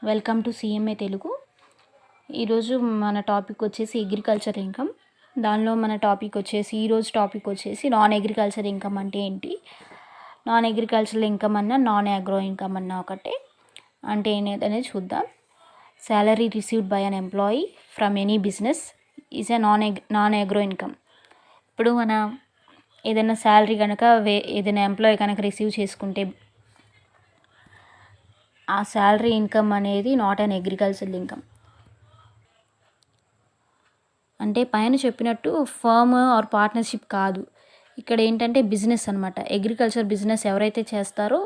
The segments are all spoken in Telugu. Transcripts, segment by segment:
Welcome to CMA Telugu. ఈరోజు మన టాపిక్ వచ్చేసి అగ్రికల్చర్ ఇన్కమ్. దానిలో మన టాపిక్ వచ్చేసి ఈరోజు టాపిక్ వచ్చేసి నాన్ అగ్రికల్చర్ ఇన్కమ్ అంటే ఏంటి, నాన్ అగ్రికల్చర్ ఇన్కమ్ అన్న నాన్ అగ్రో ఇన్కమ్ అన్న ఒకటే అంటే ఏంటి అనేది చూద్దాం. Salary received by an employee from any business is a non agro income. ఇప్పుడు మన ఏదైనా శాలరీ కనుక ఏదైనా ఎంప్లాయీ కనుక రిసీవ్ చేసుకుంటే ఆ శాలరీ ఇన్కమ్ అనేది నాట్ అన్ అగ్రికల్చర్ ఇన్కమ్. అంటే పైన చెప్పినట్టు ఫర్మ్ ఆర్ పార్ట్నర్షిప్ కాదు, ఇక్కడ ఏంటంటే బిజినెస్ అనమాట. అగ్రికల్చర్ బిజినెస్ ఎవరైతే చేస్తారో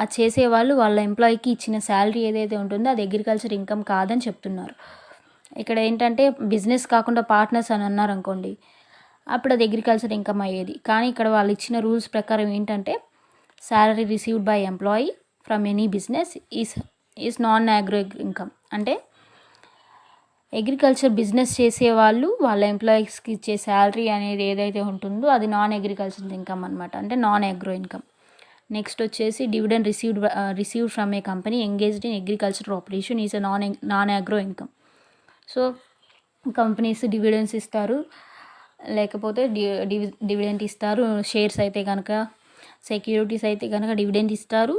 ఆ చేసేవాళ్ళు వాళ్ళ ఎంప్లాయీకి ఇచ్చిన శాలరీ ఏదైతే ఉంటుందో అది అగ్రికల్చర్ ఇన్కమ్ కాదని చెప్తున్నారు. ఇక్కడ ఏంటంటే బిజినెస్ కాకుండా పార్ట్నర్స్ అని అన్నారు అనుకోండి, అప్పుడు అది అగ్రికల్చర్ ఇన్కమ్ అయ్యేది. కానీ ఇక్కడ వాళ్ళు ఇచ్చిన రూల్స్ ప్రకారం ఏంటంటే salary received by employee from any business is non agro income. అంటే అగ్రికల్చర్ బిజినెస్ చేసేవాళ్ళు వాళ్ళ ఎంప్లాయీస్కి ఇచ్చే శాలరీ అనేది ఏదైతే ఉంటుందో అది నాన్ అగ్రికల్చర్ ఇన్కమ్ అనమాట, అంటే నాన్ అగ్రో ఇన్కమ్. నెక్స్ట్ వచ్చేసి dividend received from A company engaged in agriculture operation is a non agro income. So companies dividends ఇస్తారు, లేకపోతే డివిడెంట్ ఇస్తారు. షేర్స్ అయితే కనుక, సెక్యూరిటీస్ అయితే కనుక డివిడెంట్ ఇస్తారు,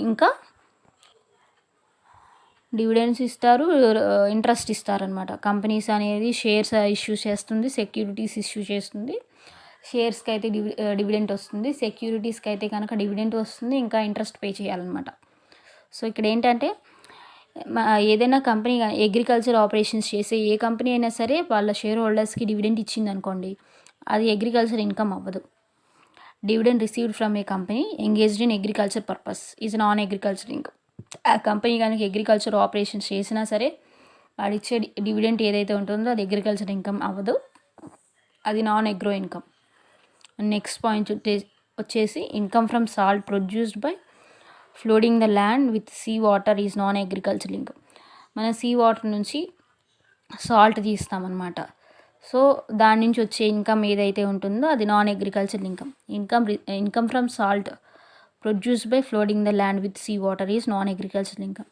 ఇంకా డివిడెండ్స్ ఇస్తారు, ఇంట్రెస్ట్ ఇస్తారనమాట. కంపెనీస్ అనేది షేర్స్ ఇష్యూ చేస్తుంది, సెక్యూరిటీస్ ఇష్యూ చేస్తుంది. షేర్స్కి అయితే డివిడెంట్ వస్తుంది, సెక్యూరిటీస్కి అయితే కనుక డివిడెంట్ వస్తుంది, ఇంకా ఇంట్రెస్ట్ పే చేయాలన్నమాట. సో ఇక్కడ ఏంటంటే ఏదైనా కంపెనీ అగ్రికల్చర్ ఆపరేషన్స్ చేసే ఏ కంపెనీ అయినా సరే వాళ్ళ షేర్ హోల్డర్స్కి డివిడెంట్ ఇచ్చింది అనుకోండి, అది అగ్రికల్చర్ ఇన్కమ్ అవ్వదు. Dividend received from A company engaged in agriculture purpose is non agriculture income. ఆ కంపెనీ కనుక అగ్రికల్చర్ ఆపరేషన్స్ చేసినా సరే వాడు ఇచ్చే డివిడెంట్ ఏదైతే ఉంటుందో అది అగ్రికల్చర్ ఇన్కమ్ అవ్వదు, అది non agro income. Next point వచ్చేసి income from salt produced by flooding the land with sea water is non agriculture income. మన సీ వాటర్ నుంచి సాల్ట్ తీస్తామన్నమాట. సో దాని నుంచి వచ్చే ఇన్కమ్ ఏదైతే ఉంటుందో అది non agriculture income. Income from salt produced by flooding the land with sea water is non agriculture income.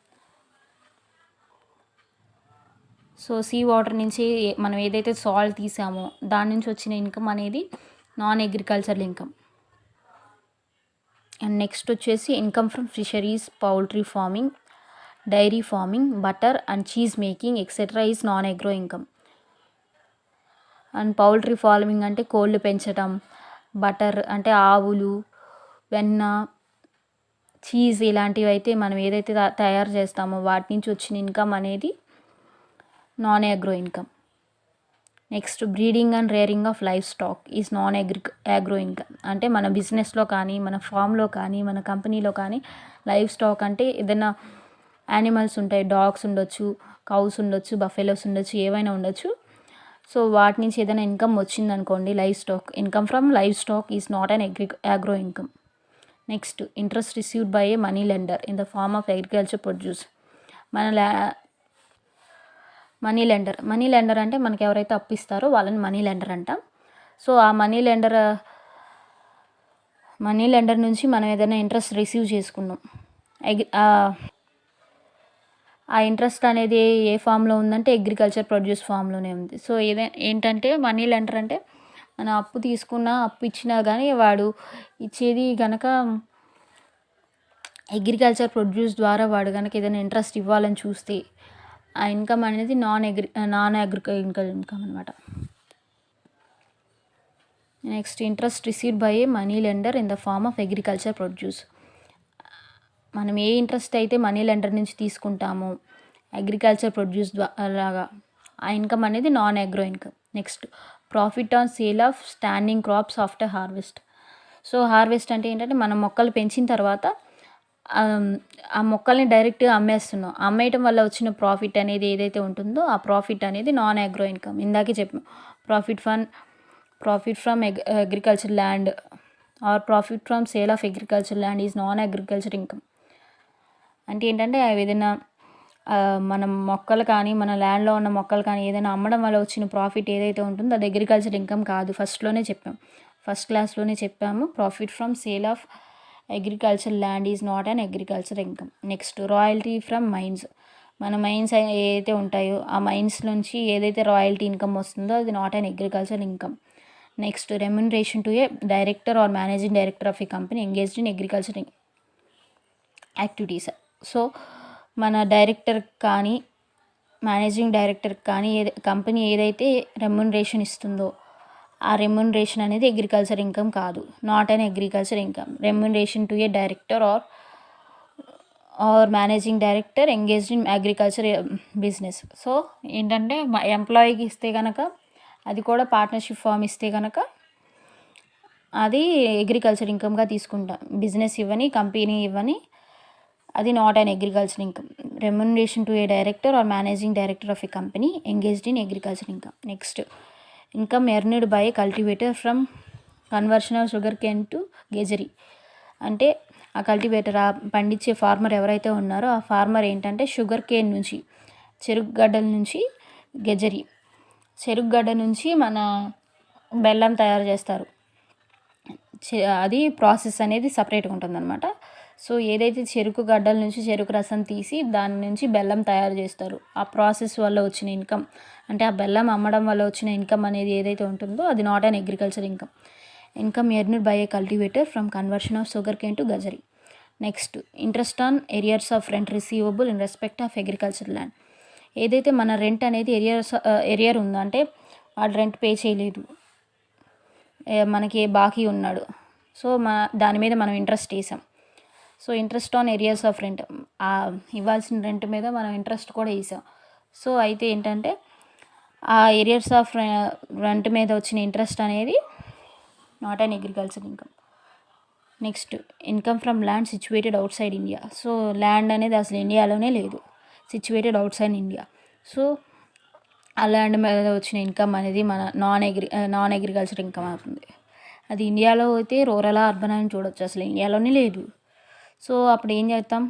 So sea water నుంచి మనం ఏదైతే సాల్ట్ తీసామో దాని నుంచి వచ్చిన ఇన్కమ్ అనేది non agriculture income. And next వచ్చేసి income from fisheries, poultry farming, dairy farming, butter and cheese making etcetera is non agro income. And poultry farming అంటే కోళ్ళు పెంచడం, బటర్ అంటే ఆవులు, వెన్న, చీజ్ ఇలాంటివి అయితే మనం ఏదైతే తయారు చేస్తామో వాటి నుంచి వచ్చిన ఇన్కమ్ అనేది non agro income. Next breeding and rearing of life stock is non agro income. అంటే మన బిజినెస్లో కానీ, మన ఫామ్లో కానీ, మన కంపెనీలో కానీ లైఫ్ స్టాక్ అంటే ఏదైనా యానిమల్స్ ఉంటాయి, డాగ్స్ ఉండొచ్చు, కౌస్ ఉండొచ్చు, బఫెలోస్ ఉండొచ్చు, ఏవైనా ఉండొచ్చు. సో వాటి నుంచి ఏదైనా ఇన్కమ్ వచ్చిందనుకోండి, livestock, income from livestock is not an agro income. Next interest received by a money lender in the form of agriculture produce. Money lender అంటే మనకి ఎవరైతే అప్పు ఇస్తారో వాళ్ళని మనీ లెండర్ అంటాం. సో ఆ మనీ లెండర్ నుంచి మనం ఏదైనా ఇంట్రెస్ట్ రిసీవ్ చేసుకున్నాం, ఆ ఇంట్రెస్ట్ అనేది ఏ ఫామ్లో ఉందంటే అగ్రికల్చర్ ప్రొడ్యూస్ ఫామ్లోనే ఉంది. సో ఏంటంటే మనీ లెండర్ అంటే మనం అప్పు తీసుకున్నా, అప్పు ఇచ్చినా కానీ వాడు ఇచ్చేది కనుక అగ్రికల్చర్ ప్రొడ్యూస్ ద్వారా వాడు కనుక ఏదైనా ఇంట్రెస్ట్ ఇవ్వాలని చూస్తే ఆ ఇన్కమ్ అనేది నాన్ అగ్రికల్చర్ ఇన్కమ్ అనమాట. Next interest received by a money lender in the form of agriculture produce. మనం ఏ ఇంట్రెస్ట్ అయితే మనీ లెండర్ నుంచి తీసుకుంటామో అగ్రికల్చర్ ప్రొడ్యూస్ లాగా ఆ ఇన్కమ్ అనేది non agro income. Next profit on sale of standing crops after harvest. So harvest అంటే ఏంటంటే మనం మొక్కలు పెంచిన తర్వాత ఆ మొక్కల్ని డైరెక్ట్గా అమ్మేస్తున్నాం, అమ్మేయటం వల్ల వచ్చిన ప్రాఫిట్ అనేది ఏదైతే ఉంటుందో ఆ ప్రాఫిట్ అనేది నాన్ అగ్రో ఇన్కమ్. ఇందాకే చెప్పాం, profit from agriculture land or profit from sale of agriculture land is non agriculture income. అంటే ఏంటంటే ఏదైనా మనం మొక్కలు కానీ, మన ల్యాండ్లో ఉన్న మొక్కలు కానీ ఏదైనా అమ్మడం వల్ల వచ్చిన ప్రాఫిట్ ఏదైతే ఉంటుందో అది అగ్రికల్చర్ ఇన్కమ్ కాదు. ఫస్ట్ క్లాస్లోనే చెప్పాము, profit from sale of agriculture land is not an agriculture income. Next royalty from mines. మన మైన్స్ ఏదైతే ఉంటాయో ఆ మైన్స్ నుంచి ఏదైతే రాయల్టీ ఇన్కమ్ వస్తుందో అది not an agriculture income. Next remuneration to a director or managing director of a company engaged in agriculture activities. So మన డైరెక్టర్ కానీ మేనేజింగ్ డైరెక్టర్ కానీ కంపెనీ ఏదైతే రెమ్యునరేషన్ ఇస్తుందో ఆ రెమ్యునరేషన్ అనేది అగ్రికల్చర్ ఇన్కమ్ కాదు, not an agriculture income. Remuneration to a director or managing director engaged in agriculture business. So ఏంటంటే ఎంప్లాయీకి ఇస్తే కనుక అది కూడా పార్ట్నర్షిప్ ఫామ్ ఇస్తే కనుక అది అగ్రికల్చర్ ఇన్కమ్గా తీసుకుంటాం. బిజినెస్ ఇవ్వని, కంపెనీ ఇవ్వని, అది not an agriculture income. Remuneration to a director or managing director of a company engaged in agriculture income. Next income earned by cultivator from conversion of sugar cane to jaggery. అంటే ఆ కల్టివేటర్, ఆ పండించే ఫార్మర్ ఎవరైతే ఉన్నారో ఆ ఫార్మర్ ఏంటంటే షుగర్ కేన్ నుంచి, చెరుకు గడ్డల నుంచి గెజరీ, చెరుకు గడ్డ నుంచి మన బెల్లం తయారు చేస్తారు. అది ప్రాసెస్ అనేది సపరేట్గా ఉంటుందన్నమాట. సో ఏదైతే చెరుకు గడ్డల నుంచి చెరుకు రసం తీసి దాని నుంచి బెల్లం తయారు చేస్తారు, ఆ ప్రాసెస్ వల్ల వచ్చిన ఇన్కమ్, అంటే ఆ బెల్లం అమ్మడం వల్ల వచ్చిన ఇన్కమ్ అనేది ఏదైతే ఉంటుందో అది not an agriculture income. Income earned by a cultivator from conversion of sugar cane to jaggery. Next interest on arrears of rent receivable in respect of agriculture land. ఏదైతే మన రెంట్ అనేది ఎరియర్ ఉందో, అంటే వాడు రెంట్ పే చేయలేదు, మనకి బాకీ ఉన్నాడు, సో దాని మీద మనం ఇంట్రెస్ట్ వేసాం. So interest on areas of rent, ఇవ్వాల్సిన రెంట్ మీద మనం ఇంట్రెస్ట్ కూడా వేసాం. సో అయితే ఏంటంటే ఆ ఏరియాస్ ఆఫ్ రెంట్ మీద వచ్చిన ఇంట్రెస్ట్ అనేది not an agriculture income. Next income from land situated out side India. So land అనేది అసలు ఇండియాలోనే లేదు, situated out side India. So ఆ ల్యాండ్ మీద వచ్చిన ఇన్కమ్ అనేది మన నాన్ అగ్రికల్చర్ ఇన్కమ్ అవుతుంది. అది ఇండియాలో అయితే రూరల్ అర్బన్ అని చూడొచ్చు, అసలు ఇండియాలోనే లేదు. సో అప్పుడు ఏం చేస్తాం,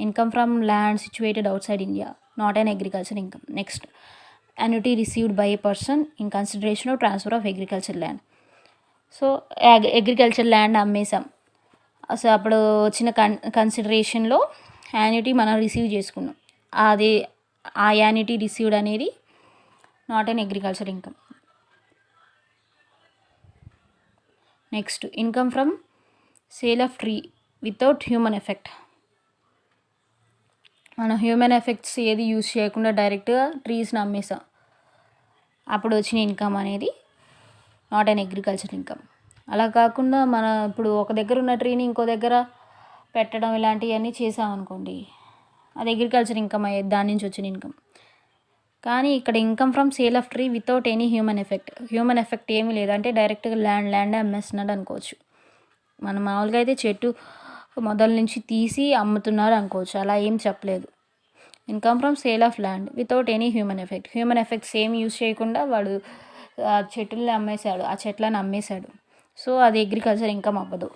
income from land situated out side India, not an agriculture income. Next annuity received by a person in consideration of transfer of agriculture land. So agriculture land అమ్మేసాం, అసలు అప్పుడు వచ్చిన కన్సిడరేషన్లో యాన్యుటీ మనం రిసీవ్ చేసుకున్నాం, అది ఆ యాన్యుటీ రిసీవ్డ్ అనేది not an agriculture income. Next income from sale of tree without human effect. మనం హ్యూమన్ ఎఫెక్ట్స్ ఏది యూజ్ చేయకుండా డైరెక్ట్గా ట్రీస్ని అమ్మేసాం, అప్పుడు వచ్చిన ఇన్కమ్ అనేది నాట్ అన్ అగ్రికల్చర్ ఇన్కమ్. అలా కాకుండా మన ఇప్పుడు ఒక దగ్గర ఉన్న ట్రీని ఇంకో దగ్గర పెట్టడం ఇలాంటివన్నీ చేసామనుకోండి, అది అగ్రికల్చర్ ఇన్కమ్ అయ్యేది, దాని నుంచి వచ్చిన ఇన్కమ్. కానీ ఇక్కడ income from sale of tree without any human effect ఏమీ లేదు, అంటే డైరెక్ట్గా ల్యాండ్ అమ్మేస్తున్నాడు అనుకోవచ్చు. మనం మామూలుగా అయితే చెట్టు మొదల నుంచి తీసి అమ్ముతున్నారు అనుకోవచ్చు, అలా ఏం చెప్పలేదు. Income from sale of land without any human effects ఏం యూజ్ చేయకుండా వాడు ఆ చెట్లని అమ్మేశాడు, ఆ చెట్లను అమ్మేశాడు, సో అది అగ్రికల్చర్ ఇన్కమ్ అవ్వదు.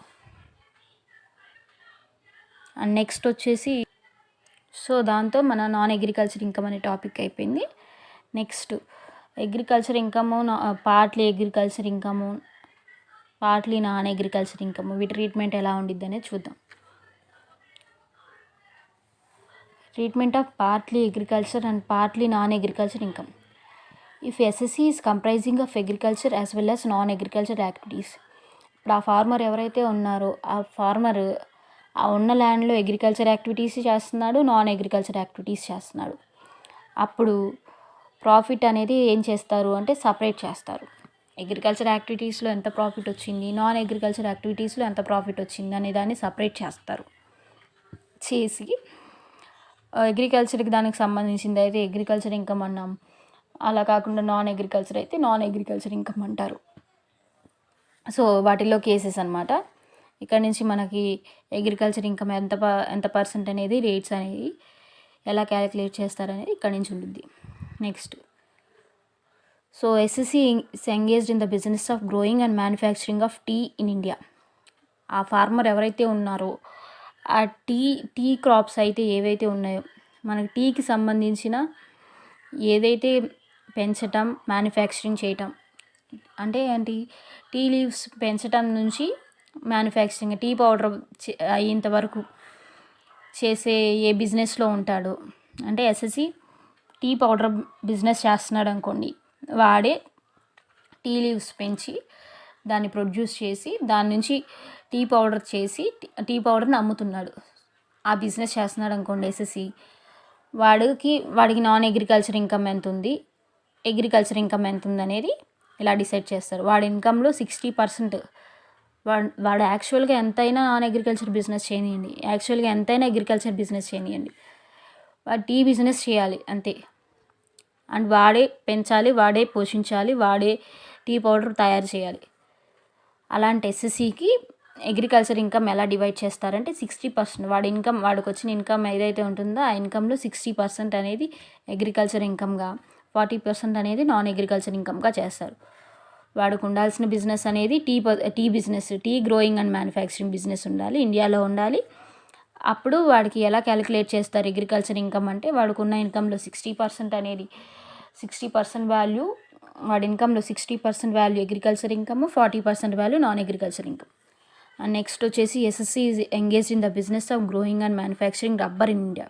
అండ్ నెక్స్ట్ వచ్చేసి, సో దాంతో మన నాన్ అగ్రికల్చర్ ఇన్కమ్ అనే టాపిక్ అయిపోయింది. Next agriculture income, partly agriculture income, partly non agriculture income, వీటి ట్రీట్మెంట్ ఎలా ఉండిద్ది అనేది చూద్దాం. Treatment of partly agriculture and partly non agriculture income. If SSC is comprising of agriculture as well as non agriculture activities. ఇప్పుడు ఆ ఫార్మర్ ఎవరైతే ఉన్నారో ఆ ఫార్మర్ ఆ ఉన్న ల్యాండ్లో అగ్రికల్చర్ యాక్టివిటీస్ చేస్తున్నాడు, నాన్ అగ్రికల్చర్ యాక్టివిటీస్ చేస్తున్నాడు, అప్పుడు ప్రాఫిట్ అనేది ఏం చేస్తారు అంటే సపరేట్ చేస్తారు. అగ్రికల్చర్ యాక్టివిటీస్లో ఎంత ప్రాఫిట్ వచ్చింది, నాన్ అగ్రికల్చర్ యాక్టివిటీస్లో ఎంత ప్రాఫిట్ వచ్చింది అనే దాన్ని సపరేట్ చేస్తారు. చేసి అగ్రికల్చర్కి దానికి సంబంధించింది అయితే అగ్రికల్చర్ ఇన్కమ్ అన్నాం, అలా కాకుండా నాన్ అగ్రికల్చర్ అయితే నాన్ అగ్రికల్చర్ ఇన్కమ్ అంటారు. సో వాటిల్లో కేసెస్ అనమాట. ఇక్కడ నుంచి మనకి అగ్రికల్చర్ ఇన్కమ్ ఎంత పర్సెంట్ అనేది, రేట్స్ అనేవి ఎలా క్యాలిక్యులేట్ చేస్తారనేది ఇక్కడ నుంచి ఉంటుంది. Next, so assessee is engaged in the business of growing and manufacturing of tea in India. ఆ ఫార్మర్ ఎవరైతే ఉన్నారో ఆ టీ క్రాప్స్ అయితే ఏవైతే ఉన్నాయో మనకి టీకి సంబంధించిన ఏదైతే పెంచటం, మ్యానుఫ్యాక్చరింగ్ చేయటం, అంటే ఏంటి, టీ లీవ్స్ పెంచటం నుంచి మ్యానుఫ్యాక్చరింగ్ టీ పౌడర్ అయ్యేంత వరకు చేసే ఏ బిజినెస్లో ఉంటాడో, అంటే ఎస్ఎస్సి టీ పౌడర్ బిజినెస్ చేస్తున్నాడు అనుకోండి, వాడే టీ లీవ్స్ పెంచి దాన్ని ప్రొడ్యూస్ చేసి దాని నుంచి టీ పౌడర్ చేసి టీ పౌడర్ని అమ్ముతున్నాడు, ఆ బిజినెస్ చేస్తున్నాడు అనుకోండి ఎస్ఎస్సి, వాడికి నాన్ అగ్రికల్చర్ ఇన్కమ్ ఎంత ఉంది, అగ్రికల్చర్ ఇన్కమ్ ఎంత ఉంది అనేది ఇలా డిసైడ్ చేస్తారు. వాడి ఇన్కంలో 60% వాడు యాక్చువల్గా ఎంతైనా నాన్ అగ్రికల్చర్ బిజినెస్ చేయనియండి, యాక్చువల్గా ఎంతైనా అగ్రికల్చర్ బిజినెస్ చేయనియండి, వాడు టీ బిజినెస్ చేయాలి అంతే. అండ్ వాడే పెంచాలి, వాడే పోషించాలి, వాడే టీ పౌడర్ తయారు చేయాలి. అలాంటి ఎస్ఎస్సికి అగ్రికల్చర్ ఇన్కమ్ ఎలా డివైడ్ చేస్తారంటే 60% వాడికి వచ్చిన ఇన్కమ్ ఏదైతే ఉంటుందో ఆ ఇన్కంలో 60% అనేది అగ్రికల్చర్ ఇన్కమ్గా, 40% అనేది నాన్ అగ్రికల్చర్ ఇన్కమ్గా చేస్తారు. వాడికి ఉండాల్సిన బిజినెస్ అనేది tea business, tea growing and manufacturing business ఉండాలి, ఇండియాలో ఉండాలి. అప్పుడు వాడికి ఎలా క్యాలిక్యులేట్ చేస్తారు అగ్రికల్చర్ ఇన్కమ్ అంటే, వాడికి ఉన్న ఇన్కంలో 60% అనేది 60% వాల్యూ, వాడి ఇన్కంలో 60% value agriculture income, 40% value non agriculture income. And next వచ్చేసి SSC is engaged in the business of growing and manufacturing rubber in India.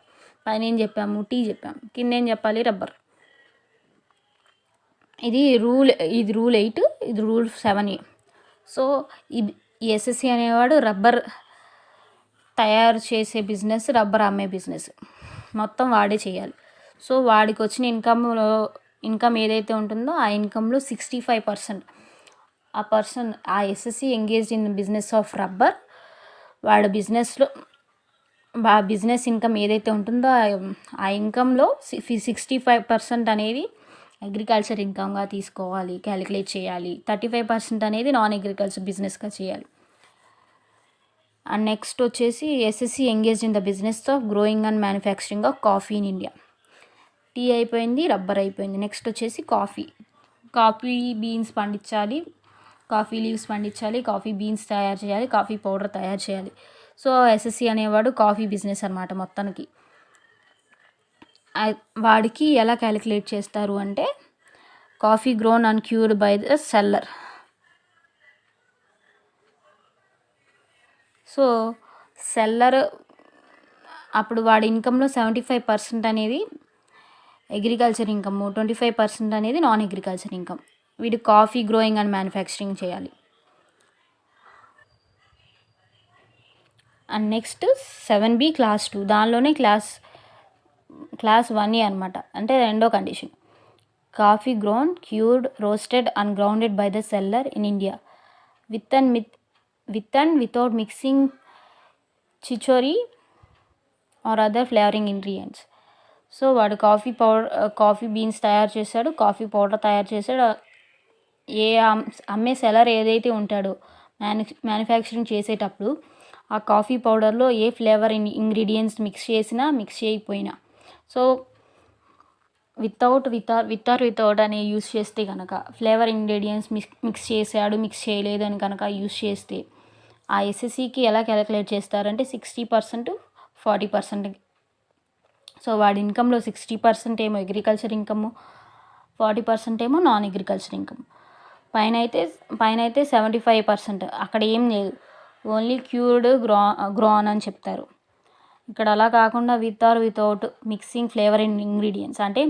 పైన ఏం చెప్పాము, టీ చెప్పాము, కింద ఏం చెప్పాలి, రబ్బర్. ఇది రూల్ 8, ఇది రూల్ 7A. సో ఈ ఎస్ఎస్సి అనేవాడు రబ్బర్ తయారు చేసే బిజినెస్, రబ్బర్ అమ్మే బిజినెస్ మొత్తం వాడే చేయాలి. సో వాడికి వచ్చిన ఇన్కమ్ ఏదైతే ఉంటుందో ఆ ఇన్కంలో 65% ఆ SSC engaged in business of rubber, వాడి బిజినెస్లో బిజినెస్ ఇన్కమ్ ఏదైతే ఉంటుందో ఆ ఇన్కంలో 65% అనేది అగ్రికల్చర్ ఇన్కమ్గా తీసుకోవాలి, క్యాలిక్యులేట్ చేయాలి. 35% అనేది నాన్ అగ్రికల్చర్ బిజినెస్గా చేయాలి. అండ్ నెక్స్ట్ వచ్చేసి assessee engaged in the business of growing and manufacturing of coffee in India. Tea అయిపోయింది, రబ్బర్ అయిపోయింది. నెక్స్ట్ వచ్చేసి కాఫీ బీన్స్ పండించాలి, కాఫీ లీవ్స్ పండించాలి, కాఫీ బీన్స్ తయారు చేయాలి, కాఫీ పౌడర్ తయారు చేయాలి. సో ఎస్ఎస్సి అనేవాడు కాఫీ బిజినెస్ అనమాట మొత్తానికి. వాడికి ఎలా క్యాలిక్యులేట్ చేస్తారు అంటే, coffee grown and cured by the seller. So seller అప్పుడు వాడి ఇన్కంలో 75% అనేది అగ్రికల్చర్ ఇన్కమ్, 25% అనేది నాన్ అగ్రికల్చర్ ఇన్కమ్. వీడు కాఫీ గ్రోయింగ్ అండ్ మ్యానుఫ్యాక్చరింగ్ చేయాలి. అండ్ నెక్స్ట్ 7B క్లాస్ 2, దానిలోనే క్లాస్ 1A అనమాట, అంటే రెండో condition. Coffee grown, cured, roasted and grounded by the seller in India with and without mixing chicory or other flavouring ingredients. So వాడు కాఫీ బీన్స్ తయారు చేశాడు, కాఫీ పౌడర్ తయారు చేశాడు. అమ్మే సెల్లర్ ఏదైతే ఉంటాడో మ్యానుఫ్యాక్చరింగ్ చేసేటప్పుడు ఆ కాఫీ పౌడర్లో ఏ ఫ్లేవర్ ఇంగ్రీడియంట్స్ మిక్స్ చేసినా, మిక్స్ చేయకపోయినా, సో వితౌట్ అని యూస్ చేస్తే కనుక, ఫ్లేవర్ ఇంగ్రీడియంట్స్ మిక్స్ చేశాడు, మిక్స్ చేయలేదు అని కనుక యూస్ చేస్తే, ఆ ఎస్ఎస్సికి ఎలా క్యాలిక్యులేట్ చేస్తారంటే 60%, 40%. సో వాడి ఇన్కంలో 60% ఏమో అగ్రికల్చర్ ఇన్కమ్, 40% ఏమో నాన్ అగ్రికల్చర్ ఇన్కమ్. పైన అయితే 75%, అక్కడ ఏం లేదు, ఓన్లీ క్యూర్డ్, గ్రోన్ అని చెప్తారు. ఇక్కడ అలా కాకుండా without mixing flavour and ingredients, అంటే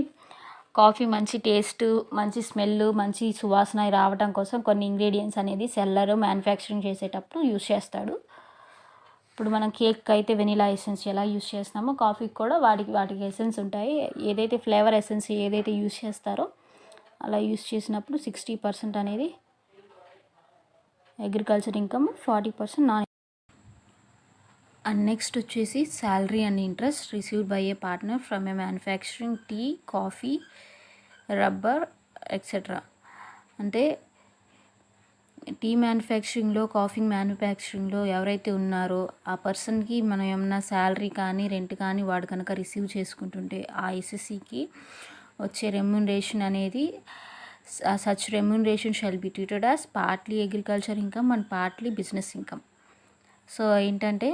కాఫీ మంచి టేస్ట్, మంచి స్మెల్, మంచి సువాసన రావడం కోసం కొన్ని ఇంగ్రీడియంట్స్ అనేది సెల్లర్ మ్యానుఫ్యాక్చరింగ్ చేసేటప్పుడు యూస్ చేస్తాడు. ఇప్పుడు మనం కేక్ అయితే వెనిలా ఎసెన్స్ ఎలా యూస్ చేస్తామో, కాఫీకి కూడా వాటికి ఎసెన్స్ ఉంటాయి. ఏదైతే ఫ్లేవర్ ఎసెన్స్ ఏదైతే యూస్ చేస్తారో అలా యూస్ చేసినప్పుడు 60% అనేది agriculture income, 40% non. And next వచ్చేసి salary and interest received by a partner from a manufacturing tea, coffee, rubber etcetera. అంటే టీ మ్యానుఫ్యాక్చరింగ్లో, కాఫీ మ్యానుఫ్యాక్చరింగ్లో ఎవరైతే ఉన్నారో ఆ పర్సన్కి మనం ఏమన్నా శాలరీ కానీ రెంట్ కానీ వాడు కనుక రిసీవ్ చేసుకుంటుంటే ఆ ఎస్ఎస్సికి వచ్చే రెమ్యునరేషన్ అనేది such remuneration shall be treated as partly agriculture income and partly business income. So ఏంటంటే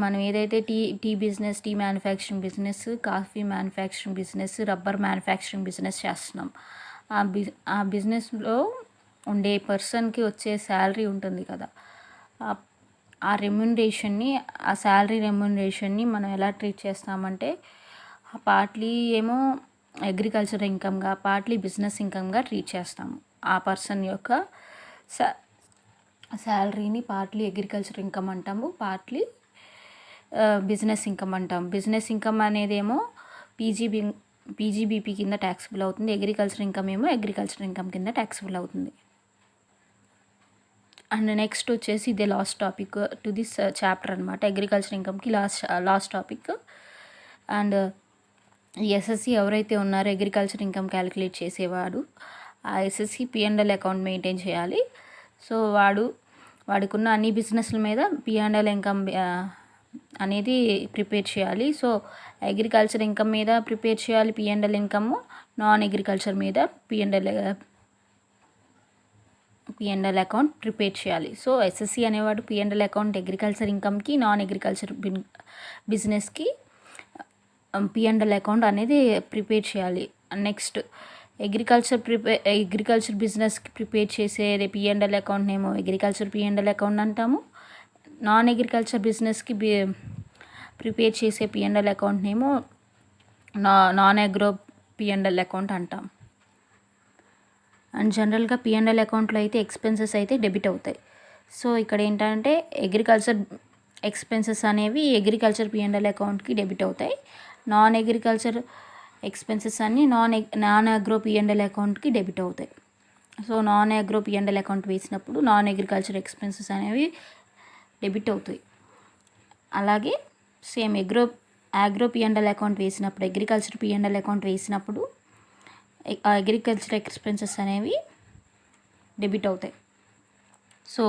మనం ఏదైతే tea business, tea manufacturing business, coffee manufacturing business, rubber manufacturing business చేస్తున్నాం, ఆ బిజినెస్లో ఉండే పర్సన్కి వచ్చే శాలరీ ఉంటుంది కదా, ఆ రెమ్యునరేషన్ని, ఆ శాలరీ రెమ్యునరేషన్ని మనం ఎలా ట్రీట్ చేస్తామంటే పార్ట్లీ ఏమో అగ్రికల్చర్ ఇన్కమ్గా, పార్ట్లీ బిజినెస్ ఇన్కమ్గా ట్రీట్ చేస్తాము. ఆ పర్సన్ యొక్క శాలరీని పార్ట్లీ అగ్రికల్చర్ ఇన్కమ్ అంటాము, పార్ట్లీ బిజినెస్ ఇన్కమ్ అంటాం. బిజినెస్ ఇన్కమ్ అనేదేమో పీజీబీపీ కింద ట్యాక్సిబుల్ అవుతుంది. అగ్రికల్చర్ ఇన్కమ్ ఏమో అగ్రికల్చర్ ఇన్కమ్ కింద ట్యాక్సిబుల్ అవుతుంది. అండ్ నెక్స్ట్ వచ్చేసి ఇదే last topic to this chapter అనమాట. అగ్రికల్చర్ ఇన్కమ్కి లాస్ట్ టాపిక్. అండ్ ఎస్ఎస్సి ఎవరైతే ఉన్నారో అగ్రికల్చర్ ఇన్కమ్ క్యాలిక్యులేట్ చేసేవాడు, ఆ ఎస్ఎస్సి P&L అకౌంట్ మెయింటైన్ చేయాలి. సో వాడికున్న అన్ని బిజినెస్ల మీద P&L ఇన్కమ్ అనేది ప్రిపేర్ చేయాలి. సో అగ్రికల్చర్ ఇన్కమ్ మీద ప్రిపేర్ చేయాలి P&L ఇన్కమ్, నాన్ అగ్రికల్చర్ మీద P&L అకౌంట్ ప్రిపేర్ చేయాలి. సో ఎస్ఎస్సి అనేవాడు P&L అకౌంట్ అగ్రికల్చర్ ఇన్కమ్కి, నాన్ అగ్రికల్చర్ బిజినెస్కి P&L అకౌంట్ అనేది ప్రిపేర్ చేయాలి. నెక్స్ట్ అగ్రికల్చర్ బిజినెస్కి ప్రిపేర్ చేసే P&L అకౌంట్ ఏమో అగ్రికల్చర్ P&L అకౌంట్ అంటాము. నాన్ అగ్రికల్చర్ బిజినెస్కి ప్రిపేర్ చేసే P&L అకౌంట్ ఏమో నాన్ అగ్రో P&L అకౌంట్ అంటాం. అండ్ జనరల్గా P&L అకౌంట్లో అయితే ఎక్స్పెన్సెస్ అయితే డెబిట్ అవుతాయి. సో ఇక్కడ ఏంటంటే అగ్రికల్చర్ ఎక్స్పెన్సెస్ అనేవి అగ్రికల్చర్ P&L అకౌంట్కి డెబిట్ అవుతాయి. నాన్ అగ్రికల్చర్ ఎక్స్పెన్సెస్ అన్నీ నాన్ అగ్రో P&L అకౌంట్కి డెబిట్ అవుతాయి. So non agro P&L account వేసినప్పుడు నాన్ అగ్రికల్చర్ ఎక్స్పెన్సెస్ అనేవి డెబిట్ అవుతాయి. అలాగే సేమ్ అగ్రో P&L అకౌంట్ వేసినప్పుడు, అగ్రికల్చర్ P&L అకౌంట్ వేసినప్పుడు అగ్రికల్చర్ ఎక్స్పెన్సెస్ అనేవి డెబిట్ అవుతాయి. సో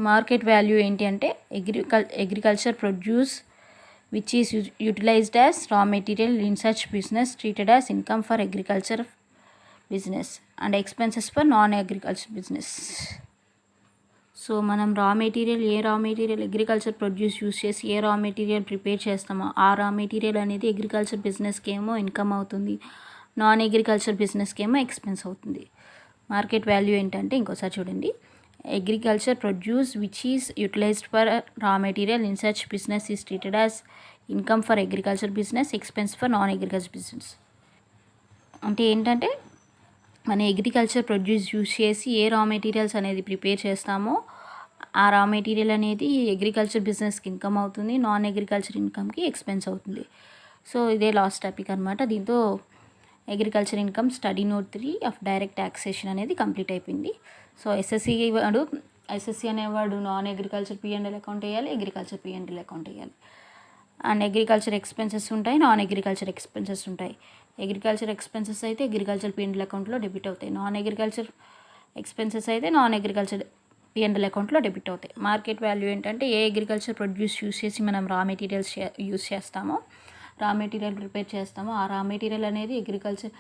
మార్కెట్ వాల్యూ ఏంటి అంటే agriculture produce which is utilised as raw material in such business treated as income for agriculture business and expenses for non agriculture business. So మనం raw material agriculture produce use చేసి ఏ రా మెటీరియల్ ప్రిపేర్ చేస్తామో ఆ రా మెటీరియల్ అనేది అగ్రికల్చర్ బిజినెస్కి ఏమో ఇన్కమ్ అవుతుంది, నాన్ అగ్రికల్చర్ బిజినెస్కి ఏమో ఎక్స్పెన్స్ అవుతుంది. మార్కెట్ వాల్యూ ఏంటంటే ఇంకోసారి చూడండి, agriculture produce which is utilised for raw material in such business is treated as income for agriculture business, expense for non agriculture business. అంటే ఏంటంటే మన అగ్రికల్చర్ ప్రొడ్యూస్ యూస్ చేసి ఏ రా మెటీరియల్స్ అనేది ప్రిపేర్ చేస్తామో ఆ రా మెటీరియల్ అనేది అగ్రికల్చర్ బిజినెస్కి ఇన్కమ్ అవుతుంది, నాన్ అగ్రికల్చర్ ఇన్కమ్కి ఎక్స్పెన్స్ అవుతుంది. సో ఇదే లాస్ట్ టాపిక్ అనమాట. దీంతో agriculture income study note 3 of direct taxation అనేది కంప్లీట్ అయిపోయింది. సో ఎస్ఎస్సి అనేవాడు నాన్ అగ్రికల్చర్ P&L అకౌంట్ వేయాలి, అగ్రికల్చర్ P&L అకౌంట్ వేయాలి. అండ్ అగ్రికల్చర్ ఎక్స్పెన్సెస్ ఉంటాయి, నాన్ అగ్రికల్చర్ ఎక్స్పెన్సెస్ ఉంటాయి. అగ్రికల్చర్ ఎక్స్పెన్సెస్ అయితే అగ్రికల్చర్ P&L అకౌంట్లో డెబిట్ అవుతాయి, నాన్ అగ్రికల్చర్ ఎక్స్పెన్సెస్ అయితే నాన్ అగ్రికల్చర్ P&L అకౌంట్లో డెబిట్ అవుతాయి. మార్కెట్ వాల్యూ ఏంటంటే ఏ అగ్రికల్చర్ ప్రొడ్యూస్ యూస్ చేసి మనం రా మెటీరియల్స్ యూస్ చేస్తామో, రా మెటీరియల్ ప్రిపేర్ చేస్తామో ఆ రా మెటీరియల్ అనేది అగ్రికల్చర్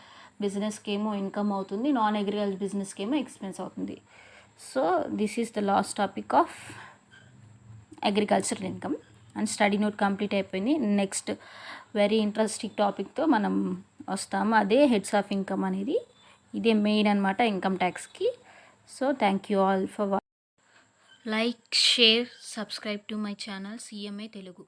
బిజినెస్కి ఏమో ఇన్కమ్ అవుతుంది, నాన్ అగ్రికల్చర్ బిజినెస్కి ఏమో ఎక్స్పెన్స్ అవుతుంది. So this is the last topic of agriculture income. And study note complete అయిపోయింది. నెక్స్ట్ వెరీ ఇంట్రెస్టింగ్ టాపిక్తో మనం వస్తాము, అదే హెడ్స్ ఆఫ్ ఇన్కమ్ అనేది. ఇదే మెయిన్ అనమాట ఇన్కమ్ ట్యాక్స్కి. So thank you all for like, share, subscribe to my channel CMA Telugu.